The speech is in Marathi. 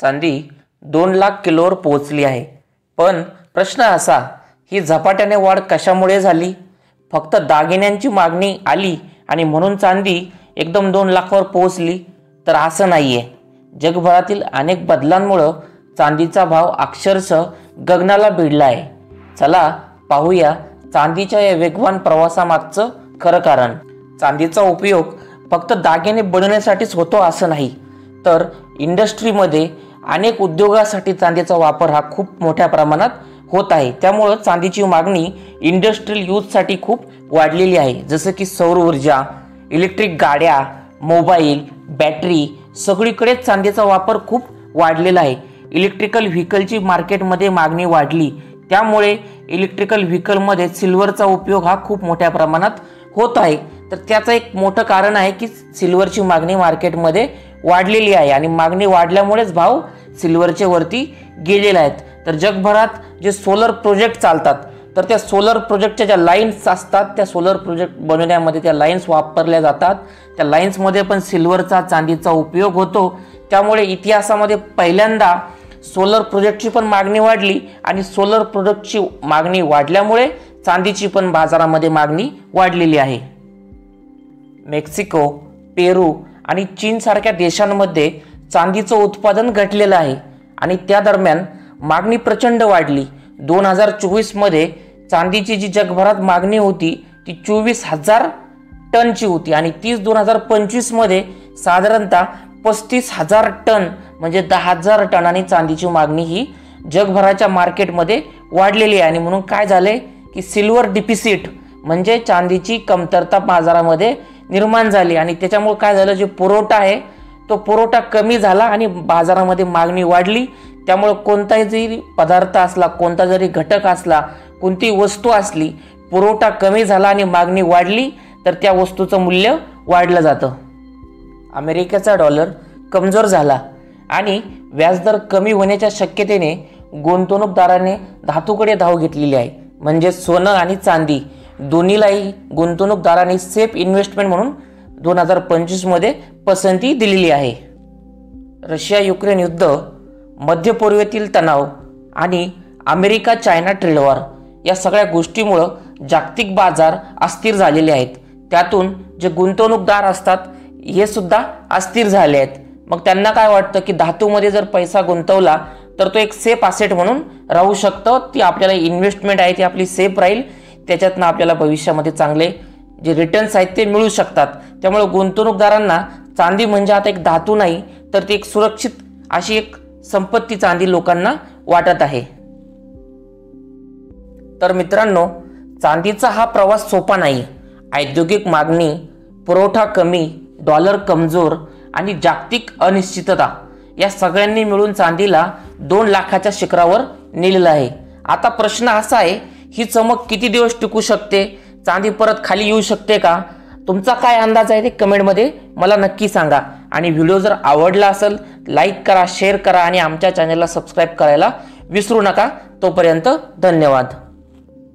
चांदी 2 लाख किलोवर पोहोचली आहे। पण प्रश्न असा, ही झपाट्याने वाढ कशामुळे झाली? फक्त दागिन्यांची मागणी आली आणि म्हणून चांदी एकदम 2 लाखावर पोहोचली? तर असं नाहीये। जगभरातील अनेक बदलांमुळे चांदीचा भाव अक्षरशः गगनाला भिडला आहे। चला पाहूया चांदीच्या या वेगवान प्रवासामागचं खरं कारण। चांदीचा उपयोग फक्त दागिने बनवण्यासाठीच होतो असं नाही, तर इंडस्ट्रीमध्ये अनेक उद्योगासाठी चांदीचा वापर हा खूप मोठ्या प्रमाणात होत आहे। त्यामुळे चांदीची मागणी इंडस्ट्रियल यूजसाठी खूप वाढलेली आहे। जसं की सौर ऊर्जा, इलेक्ट्रिक गाड्या, मोबाईल, बॅटरी सगळीकडे चांदीचा वापर खूप वाढलेला आहे। इलेक्ट्रिकल व्हेकलची मार्केटमध्ये मागणी वाढली, त्यामुळे इलेक्ट्रिकल व्हेकलमध्ये सिल्वरचा उपयोग हा खूप मोठ्या प्रमाणात होत आहे। तर त्याचं एक मोठं कारण आहे की सिल्वरची मागणी मार्केटमध्ये वाढलेली आहे आणि मागणी वाढल्यामुळेच भाव सिल्वरचे वरती गेलेले आहेत। तर जगभरात जे सोलर प्रोजेक्ट चालतात, तर त्या सोलर प्रोजेक्टच्या ज्या लाईन्स असतात, त्या सोलर प्रोजेक्ट बनवण्यामध्ये त्या लाईन्स वापरल्या जातात। त्या लाईन्समध्ये पण सिल्वरचा, चांदीचा उपयोग होतो। त्यामुळे इतिहासामध्ये पहिल्यांदा सोलर प्रोजेक्टची पण मागणी वाढली आणि सोलर प्रोजेक्टची मागणी वाढल्यामुळे चांदीची पण बाजारामध्ये मागणी वाढलेली आहे। मेक्सिको, पेरू आणि चीन सारख्या देशांमध्ये चांदीचं उत्पादन घटलेलं आहे आणि त्या दरम्यान मागणी प्रचंड वाढली। 2024 मध्ये चांदीची जी जगभरात मागणी होती ती 24,000 टनची होती आणि तीच 2025 मध्ये साधारणतः 35,000 टन म्हणजे 10,000 टनांनी चांदीची मागणी ही जगभराच्या मार्केटमध्ये वाढलेली आहे। आणि म्हणून काय झाले की सिल्वर डिफिसिट म्हणजे चांदीची कमतरता बाजारामध्ये निर्माण झाली आणि त्याच्यामुळे काय झालं, जे पुरवठा आहे तो पुरवठा कमी झाला आणि बाजारामध्ये मागणी वाढली। त्यामुळे कोणताही जरी पदार्थ असला, कोणता जरी घटक असला, कोणती वस्तू असली, पुरवठा कमी झाला आणि मागणी वाढली तर त्या वस्तूचं मूल्य वाढलं जातं। अमेरिकेचा डॉलर कमजोर झाला आणि व्याजदर कमी होण्याच्या शक्यतेने गुंतवणूकदारांनी धातूकडे धाव घेतलेली आहे। म्हणजे सोनं आणि चांदी दोन्हीलाही गुंतवणूकदारांनी सेफ इन्व्हेस्टमेंट म्हणून 2025 मध्ये पसंती दिलेली आहे। रशिया युक्रेन युद्ध, मध्य पूर्वेतील तणाव आणि अमेरिका चायना ट्रेड वॉर या सगळ्या गोष्टीमुळे जागतिक बाजार अस्थिर झालेले आहेत। त्यातून जे गुंतवणूकदार असतात हे सुद्धा अस्थिर झाले आहेत। मग त्यांना काय वाटतं की धातूमध्ये जर पैसा गुंतवला तर तो एक सेफ असेट म्हणून राहू शकतो, ती आपल्याला इन्व्हेस्टमेंट आहे ती आपली सेफ राहील, त्याच्यातनं आपल्याला भविष्यामध्ये चांगले जे रिटर्न्स आहेत ते मिळू शकतात। त्यामुळे गुंतवणूकदारांना चांदी म्हणजे आता एक धातू नाही तर ती एक सुरक्षित अशी एक संपत्ती चांदी लोकांना वाटत आहे। तर मित्रांनो, चांदीचा हा प्रवास सोपा नाही। औद्योगिक मागणी, पुरवठा कमी, डॉलर कमजोर आणि जागतिक अनिश्चितता या सगळ्यांनी मिळून चांदीला 2 लाखाच्या शिखरावर नेलेलं आहे। आता प्रश्न असा आहे, ही चमक किती दिवस टिकू शकते? चांदी परत खाली येऊ शकते का? तुमचा काय अंदाज आहे ते कमेंटमध्ये मला नक्की सांगा। आणि व्हिडिओ जर आवडला असेल लाईक करा, शेअर करा आणि आमच्या चॅनलला सबस्क्राईब करायला विसरू नका। तोपर्यंत धन्यवाद।